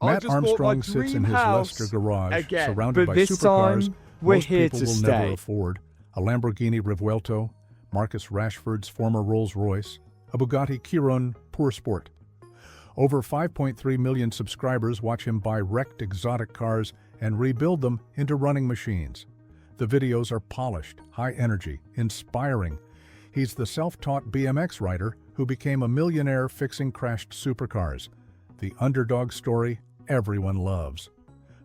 I Mat just bought my Armstrong sits in dream his house Leicester garage, again, surrounded but by this supercars time we're most here people to will stay. never afford, a Lamborghini Revuelto, Marcus Rashford's former Rolls Royce, a Bugatti Chiron Pure Sport. Over 5.3 million subscribers watch him buy wrecked exotic cars and rebuild them into running machines. The videos are polished, high energy, inspiring. He's the self-taught BMX rider who became a millionaire fixing crashed supercars. The underdog story everyone loves.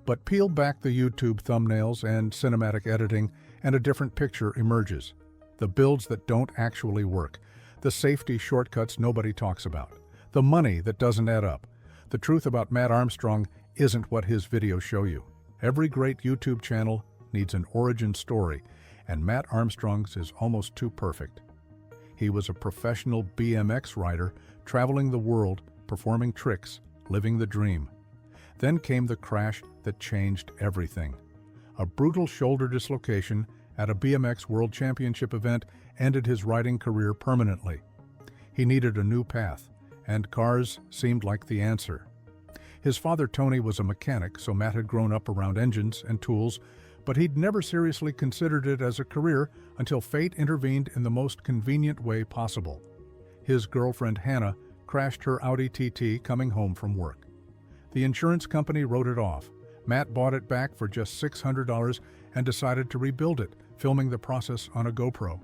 But peel back the YouTube thumbnails and cinematic editing, and a different picture emerges. The builds that don't actually work, the safety shortcuts nobody talks about, the money that doesn't add up. The truth about Mat Armstrong isn't what his videos show you. Every great YouTube channel needs an origin story, and Mat Armstrong's is almost too perfect. He was a professional BMX rider, traveling the world, performing tricks, living the dream. Then came the crash that changed everything. A brutal shoulder dislocation at a BMX World Championship event ended his riding career permanently. He needed a new path, and cars seemed like the answer. His father Tony was a mechanic, so Mat had grown up around engines and tools, but he'd never seriously considered it as a career until fate intervened in the most convenient way possible. His girlfriend Hannah crashed her Audi TT coming home from work. The insurance company wrote it off. Mat bought it back for just $600 and decided to rebuild it, filming the process on a GoPro.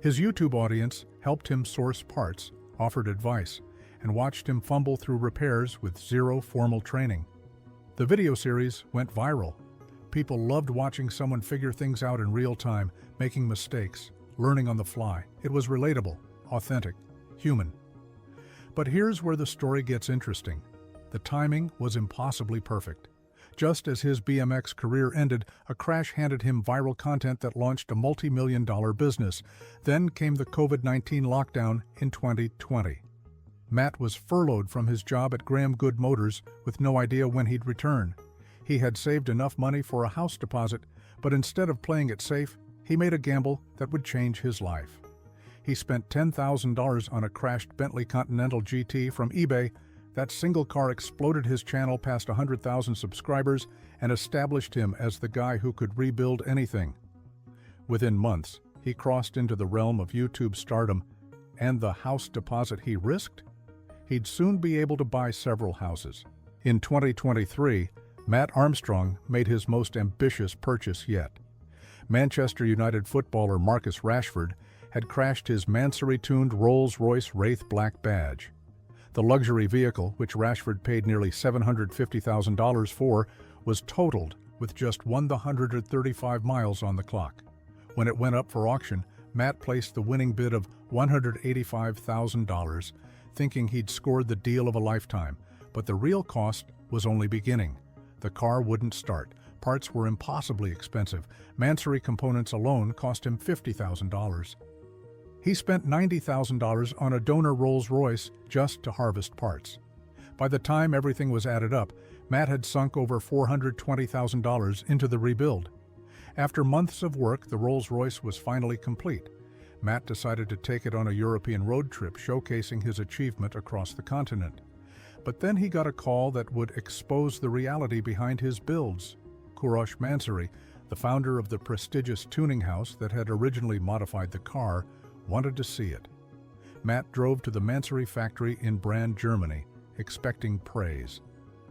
His YouTube audience helped him source parts, offered advice, and watched him fumble through repairs with zero formal training. The video series went viral. People loved watching someone figure things out in real time, making mistakes, learning on the fly. It was relatable, authentic, human. But here's where the story gets interesting. The timing was impossibly perfect. Just as his BMX career ended, a crash handed him viral content that launched a multi-million-dollar business. Then came the COVID-19 lockdown in 2020. Mat was furloughed from his job at Graham Good Motors with no idea when he'd return. He had saved enough money for a house deposit, but instead of playing it safe, he made a gamble that would change his life. He spent $10,000 on a crashed Bentley Continental GT from eBay. That single car exploded his channel past 100,000 subscribers and established him as the guy who could rebuild anything. Within months, he crossed into the realm of YouTube stardom, and the house deposit he risked? He'd soon be able to buy several houses. In 2023, Mat Armstrong made his most ambitious purchase yet. Manchester United footballer Marcus Rashford had crashed his Mansory-tuned Rolls-Royce Wraith Black badge. The luxury vehicle, which Rashford paid nearly $750,000 for, was totaled with just 135 miles on the clock. When it went up for auction, Mat placed the winning bid of $185,000, thinking he'd scored the deal of a lifetime, but the real cost was only beginning. The car wouldn't start. Parts were impossibly expensive. Mansory components alone cost him $50,000. He spent $90,000 on a donor Rolls-Royce just to harvest parts. By the time everything was added up, Mat had sunk over $420,000 into the rebuild. After months of work, the Rolls-Royce was finally complete. Mat decided to take it on a European road trip, showcasing his achievement across the continent. But then he got a call that would expose the reality behind his builds. Kourosh Mansory, the founder of the prestigious tuning house that had originally modified the car, wanted to see it. Mat drove to the Mansory factory in Brand, Germany, expecting praise.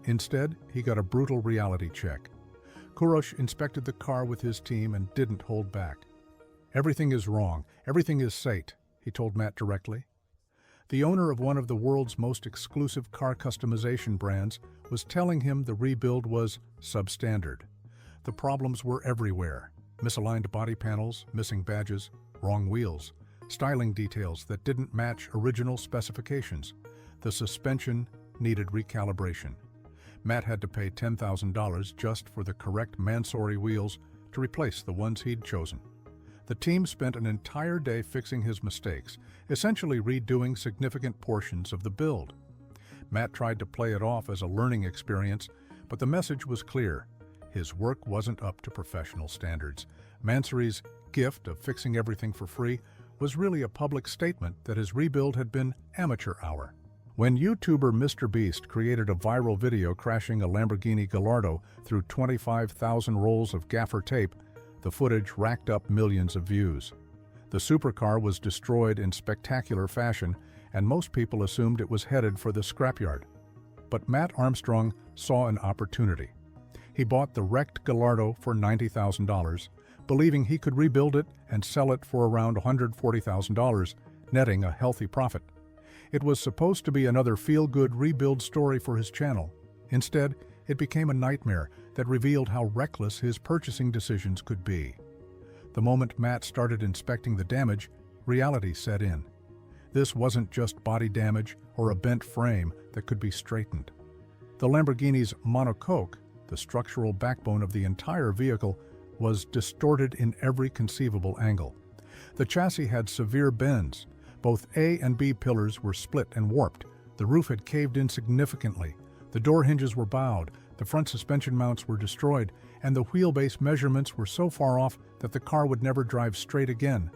Instead, he got a brutal reality check. Kourosh inspected the car with his team and didn't hold back. "Everything is wrong. Everything is sate," he told Mat directly. The owner of one of the world's most exclusive car customization brands was telling him the rebuild was substandard. The problems were everywhere: misaligned body panels, missing badges, wrong wheels, styling details that didn't match original specifications. The suspension needed recalibration. Mat had to pay $10,000 just for the correct Mansory wheels to replace the ones he'd chosen. The team spent an entire day fixing his mistakes, essentially redoing significant portions of the build. Mat tried to play it off as a learning experience, but the message was clear. His work wasn't up to professional standards. Mansory's gift of fixing everything for free was really a public statement that his rebuild had been amateur hour. When YouTuber MrBeast created a viral video crashing a Lamborghini Gallardo through 25,000 rolls of gaffer tape, the footage racked up millions of views. The supercar was destroyed in spectacular fashion, and most people assumed it was headed for the scrapyard. But Mat Armstrong saw an opportunity. He bought the wrecked Gallardo for $90,000, believing he could rebuild it and sell it for around $140,000, netting a healthy profit. It was supposed to be another feel-good rebuild story for his channel. Instead, it became a nightmare that revealed how reckless his purchasing decisions could be. The moment Mat started inspecting the damage, reality set in. This wasn't just body damage or a bent frame that could be straightened. The Lamborghini's monocoque, the structural backbone of the entire vehicle, was distorted in every conceivable angle. The chassis had severe bends. Both A and B pillars were split and warped. The roof had caved in significantly. The door hinges were bowed, the front suspension mounts were destroyed, and the wheelbase measurements were so far off that the car would never drive straight again.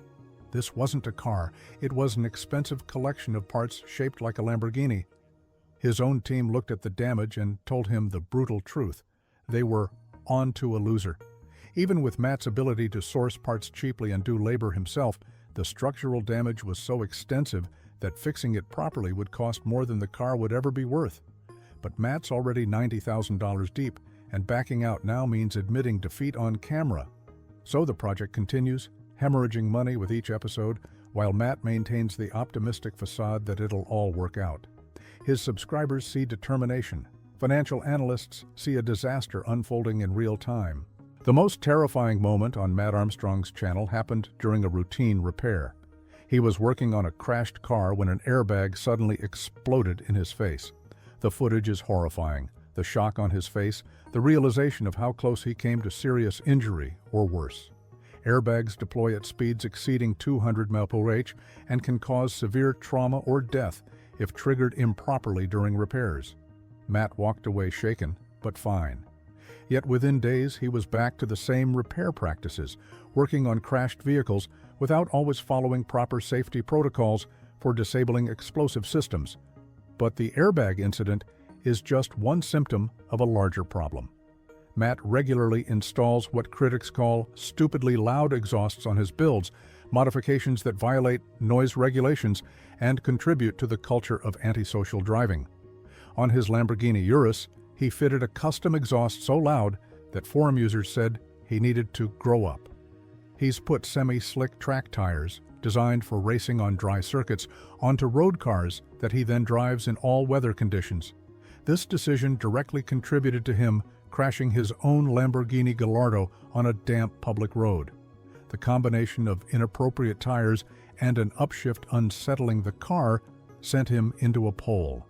This wasn't a car, it was an expensive collection of parts shaped like a Lamborghini. His own team looked at the damage and told him the brutal truth. They were on to a loser. Even with Mat's ability to source parts cheaply and do labor himself, the structural damage was so extensive that fixing it properly would cost more than the car would ever be worth. But Mat's already $90,000 deep, and backing out now means admitting defeat on camera. So the project continues, hemorrhaging money with each episode, while Mat maintains the optimistic facade that it'll all work out. His subscribers see determination. Financial analysts see a disaster unfolding in real time. The most terrifying moment on Mat Armstrong's channel happened during a routine repair. He was working on a crashed car when an airbag suddenly exploded in his face. The footage is horrifying. The shock on his face, the realization of how close he came to serious injury or worse. Airbags deploy at speeds exceeding 200 mph and can cause severe trauma or death if triggered improperly during repairs. Mat walked away shaken, but fine. Yet within days, he was back to the same repair practices, working on crashed vehicles without always following proper safety protocols for disabling explosive systems. But the airbag incident is just one symptom of a larger problem. Mat regularly installs what critics call stupidly loud exhausts on his builds, modifications that violate noise regulations and contribute to the culture of antisocial driving. On his Lamborghini Urus, he fitted a custom exhaust so loud that forum users said he needed to grow up. He's put semi-slick track tires, designed for racing on dry circuits, onto road cars that he then drives in all weather conditions. This decision directly contributed to him crashing his own Lamborghini Gallardo on a damp public road. The combination of inappropriate tires and an upshift unsettling the car sent him into a pole.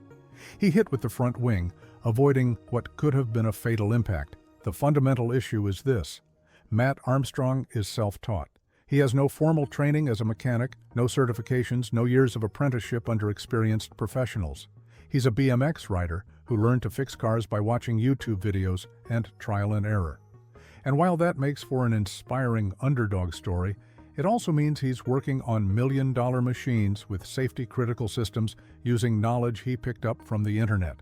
He hit with the front wing, avoiding what could have been a fatal impact. The fundamental issue is this: Mat Armstrong is self-taught. He has no formal training as a mechanic, no certifications, no years of apprenticeship under experienced professionals. He's a BMX rider who learned to fix cars by watching YouTube videos and trial and error. And while that makes for an inspiring underdog story, it also means he's working on million-dollar machines with safety-critical systems using knowledge he picked up from the internet.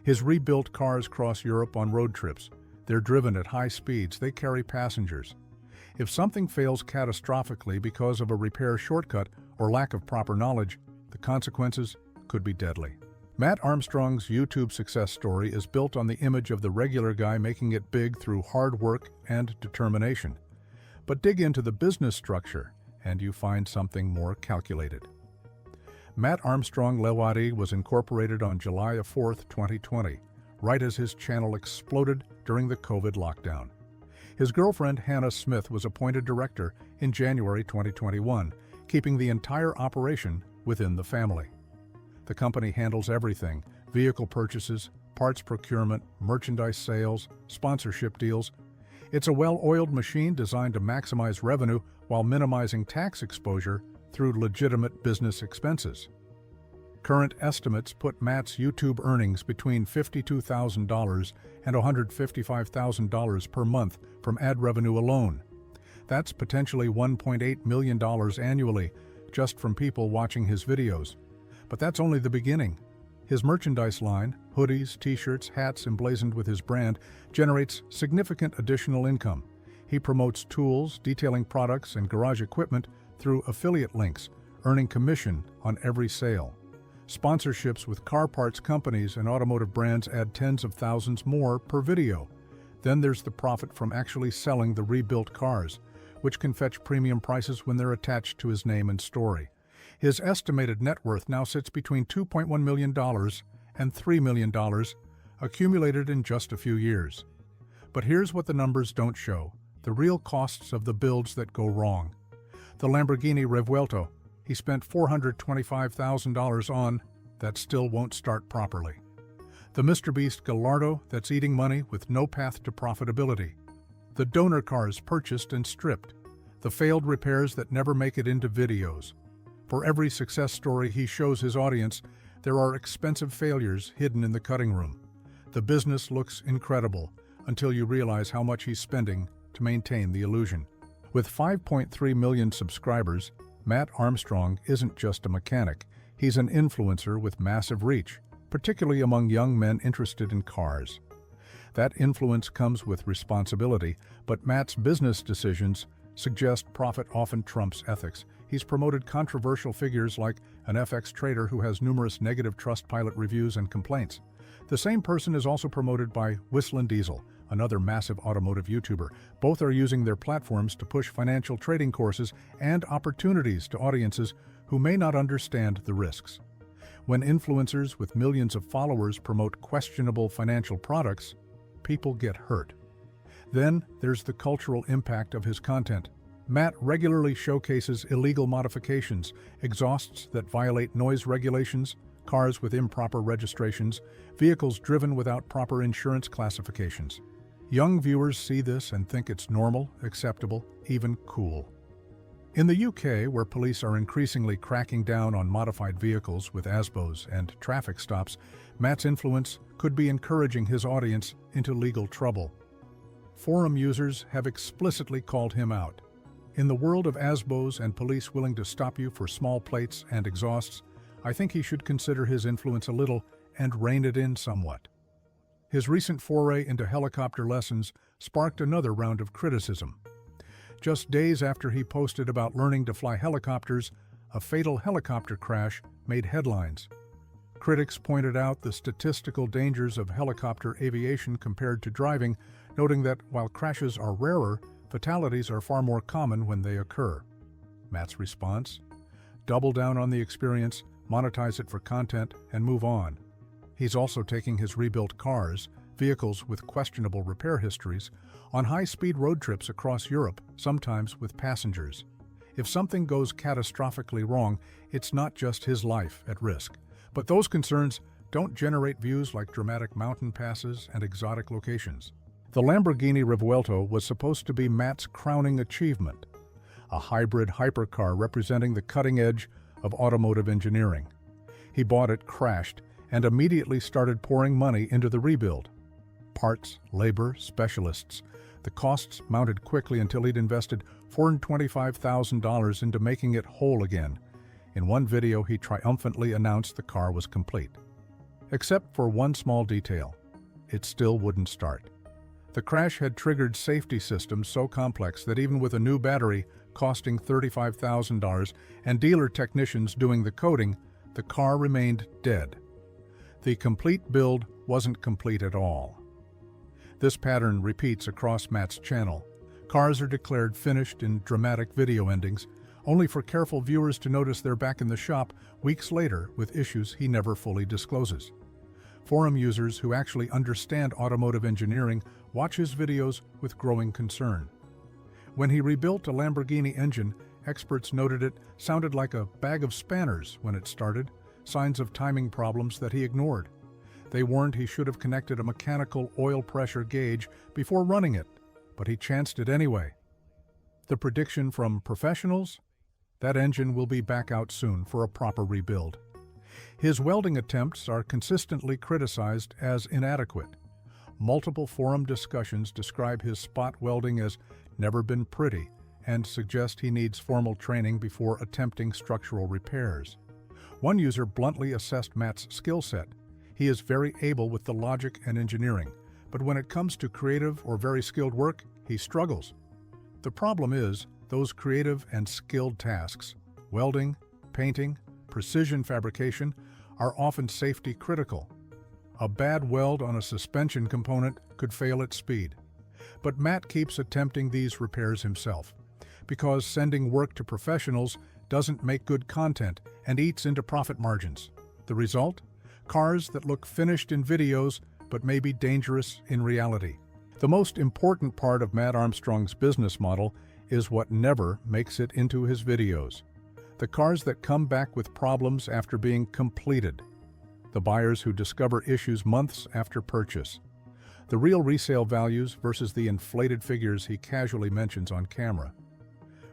His rebuilt cars cross Europe on road trips. They're driven at high speeds. They carry passengers. If something fails catastrophically because of a repair shortcut or lack of proper knowledge, the consequences could be deadly. Mat Armstrong's YouTube success story is built on the image of the regular guy making it big through hard work and determination. But dig into the business structure, and you find something more calculated. Mat Armstrong Relied was incorporated on July 4th, 2020, right as his channel exploded during the COVID lockdown. His girlfriend Hannah Smith was appointed director in January 2021, keeping the entire operation within the family. The company handles everything: vehicle purchases, parts procurement, merchandise sales, sponsorship deals. It's a well-oiled machine designed to maximize revenue while minimizing tax exposure through legitimate business expenses. Current estimates put Mat's YouTube earnings between $52,000 and $155,000 per month from ad revenue alone. That's potentially $1.8 million annually just from people watching his videos. But that's only the beginning. His merchandise line, hoodies, t-shirts, hats emblazoned with his brand, generates significant additional income. He promotes tools, detailing products, and garage equipment through affiliate links, earning commission on every sale. Sponsorships with car parts companies and automotive brands add tens of thousands more per video. Then there's the profit from actually selling the rebuilt cars, which can fetch premium prices when they're attached to his name and story. His estimated net worth now sits between $2.1 million and $3 million, accumulated in just a few years. But here's what the numbers don't show: the real costs of the builds that go wrong. The Lamborghini Revuelto he spent $425,000 on that still won't start properly. The Mr. Beast Gallardo that's eating money with no path to profitability. The donor cars purchased and stripped. The failed repairs that never make it into videos. For every success story he shows his audience, there are expensive failures hidden in the cutting room. The business looks incredible until you realize how much he's spending to maintain the illusion. With 5.3 million subscribers, Mat Armstrong isn't just a mechanic, he's an influencer with massive reach, particularly among young men interested in cars. That influence comes with responsibility, but Mat's business decisions suggest profit often trumps ethics. He's promoted controversial figures like an FX trader who has numerous negative Trustpilot reviews and complaints. The same person is also promoted by Whistlin' Diesel, another massive automotive YouTuber. Both are using their platforms to push financial trading courses and opportunities to audiences who may not understand the risks. When influencers with millions of followers promote questionable financial products, people get hurt. Then there's the cultural impact of his content. Mat regularly showcases illegal modifications, exhausts that violate noise regulations, cars with improper registrations, vehicles driven without proper insurance classifications. Young viewers see this and think it's normal, acceptable, even cool. In the UK, where police are increasingly cracking down on modified vehicles with ASBOs and traffic stops, Mat's influence could be encouraging his audience into legal trouble. Forum users have explicitly called him out. In the world of ASBOs and police willing to stop you for small plates and exhausts, I think he should consider his influence a little and rein it in somewhat. His recent foray into helicopter lessons sparked another round of criticism. Just days after he posted about learning to fly helicopters, a fatal helicopter crash made headlines. Critics pointed out the statistical dangers of helicopter aviation compared to driving, noting that while crashes are rarer, fatalities are far more common when they occur. Mat's response? Double down on the experience, monetize it for content, and move on. He's also taking his rebuilt cars, vehicles with questionable repair histories, on high-speed road trips across Europe, sometimes with passengers. If something goes catastrophically wrong, it's not just his life at risk. But those concerns don't generate views like dramatic mountain passes and exotic locations. The Lamborghini Revuelto was supposed to be Mat's crowning achievement, a hybrid hypercar representing the cutting edge of automotive engineering. He bought it crashed and immediately started pouring money into the rebuild. Parts, labor, specialists. The costs mounted quickly until he'd invested $425,000 into making it whole again. In one video, he triumphantly announced the car was complete. Except for one small detail. It still wouldn't start. The crash had triggered safety systems so complex that even with a new battery costing $35,000 and dealer technicians doing the coding, the car remained dead. The complete build wasn't complete at all. This pattern repeats across Mat's channel. Cars are declared finished in dramatic video endings, only for careful viewers to notice they're back in the shop weeks later with issues he never fully discloses. Forum users who actually understand automotive engineering watch his videos with growing concern. When he rebuilt a Lamborghini engine, experts noted it sounded like a bag of spanners when it started, signs of timing problems that he ignored. They warned he should have connected a mechanical oil pressure gauge before running it, but he chanced it anyway. The prediction from professionals? That engine will be back out soon for a proper rebuild. His welding attempts are consistently criticized as inadequate. Multiple forum discussions describe his spot welding as never been pretty and suggest he needs formal training before attempting structural repairs. One user bluntly assessed Mat's skill set. He is very able with the logic and engineering, but when it comes to creative or very skilled work, he struggles. The problem is, those creative and skilled tasks, welding, painting, precision fabrication, are often safety critical. A bad weld on a suspension component could fail at speed. But Mat keeps attempting these repairs himself, because sending work to professionals doesn't make good content and eats into profit margins. The result? Cars that look finished in videos but may be dangerous in reality. The most important part of Mat Armstrong's business model is what never makes it into his videos. The cars that come back with problems after being completed. The buyers who discover issues months after purchase. The real resale values versus the inflated figures he casually mentions on camera.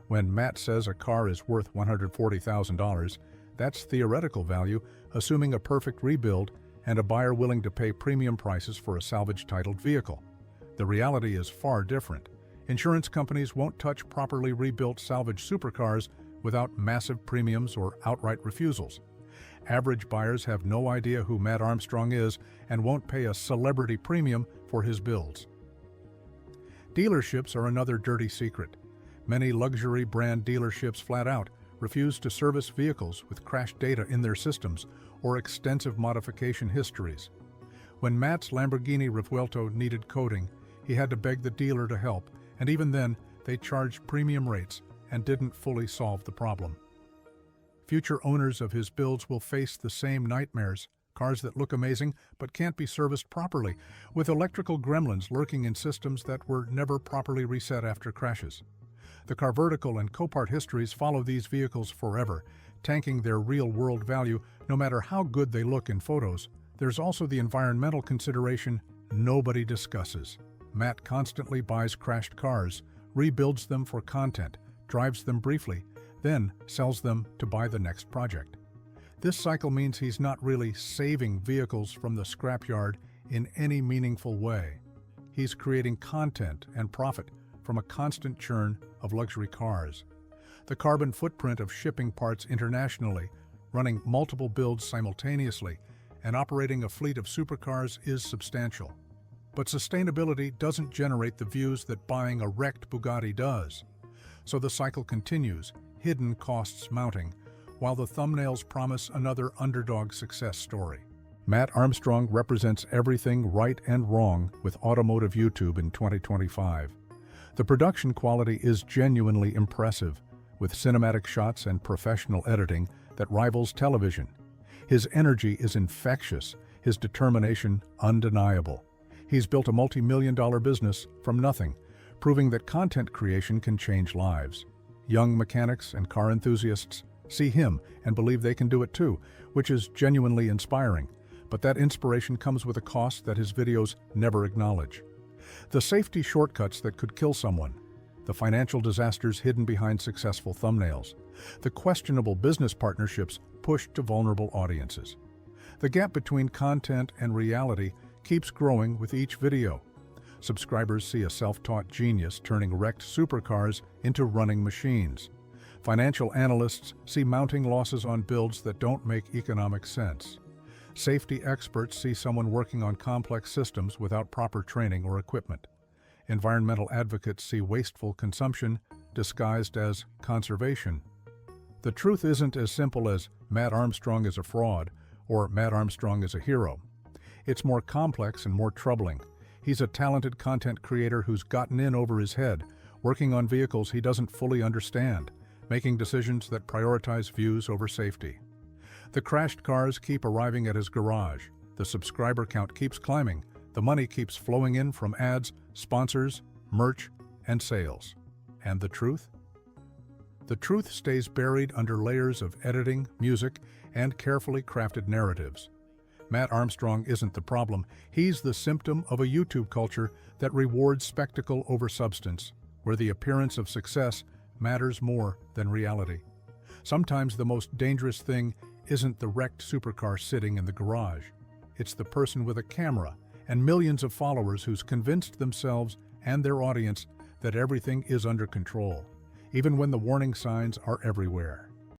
When Mat says a car is worth $140,000, that's theoretical value, assuming a perfect rebuild and a buyer willing to pay premium prices for a salvage-titled vehicle. The reality is far different. Insurance companies won't touch properly rebuilt salvage supercars without massive premiums or outright refusals. Average buyers have no idea who Mat Armstrong is and won't pay a celebrity premium for his builds. Dealerships are another dirty secret. Many luxury brand dealerships flat out refuse to service vehicles with crashed data in their systems or extensive modification histories. When Mat's Lamborghini Revuelto needed coating, he had to beg the dealer to help, and even then, they charged premium rates and didn't fully solve the problem. Future owners of his builds will face the same nightmares, cars that look amazing but can't be serviced properly, with electrical gremlins lurking in systems that were never properly reset after crashes. The car vertical and Copart histories follow these vehicles forever, tanking their real-world value no matter how good they look in photos. There's also the environmental consideration nobody discusses. Mat constantly buys crashed cars, rebuilds them for content, drives them briefly, then sells them to buy the next project. This cycle means he's not really saving vehicles from the scrapyard in any meaningful way. He's creating content and profit from a constant churn of luxury cars. The carbon footprint of shipping parts internationally, running multiple builds simultaneously, and operating a fleet of supercars is substantial. But sustainability doesn't generate the views that buying a wrecked Bugatti does. So the cycle continues, hidden costs mounting, while the thumbnails promise another underdog success story. Mat Armstrong represents everything right and wrong with automotive YouTube in 2025. The production quality is genuinely impressive, with cinematic shots and professional editing that rivals television. His energy is infectious, his determination undeniable. He's built a multi-million-dollar business from nothing, proving that content creation can change lives. Young mechanics and car enthusiasts see him and believe they can do it too, which is genuinely inspiring. But that inspiration comes with a cost that his videos never acknowledge. The safety shortcuts that could kill someone, the financial disasters hidden behind successful thumbnails, the questionable business partnerships pushed to vulnerable audiences. The gap between content and reality keeps growing with each video. Subscribers see a self-taught genius turning wrecked supercars into running machines. Financial analysts see mounting losses on builds that don't make economic sense. Safety experts see someone working on complex systems without proper training or equipment. Environmental advocates see wasteful consumption disguised as conservation. The truth isn't as simple as Mat Armstrong is a fraud or Mat Armstrong is a hero. It's more complex and more troubling. He's a talented content creator who's gotten in over his head, working on vehicles he doesn't fully understand, making decisions that prioritize views over safety. The crashed cars keep arriving at his garage. The subscriber count keeps climbing. The money keeps flowing in from ads, sponsors, merch, and sales. And the truth? The truth stays buried under layers of editing, music, and carefully crafted narratives. Mat Armstrong isn't the problem. He's the symptom of a YouTube culture that rewards spectacle over substance, where the appearance of success matters more than reality. Sometimes the most dangerous thing isn't the wrecked supercar sitting in the garage. It's the person with a camera and millions of followers who's convinced themselves and their audience that everything is under control, even when the warning signs are everywhere.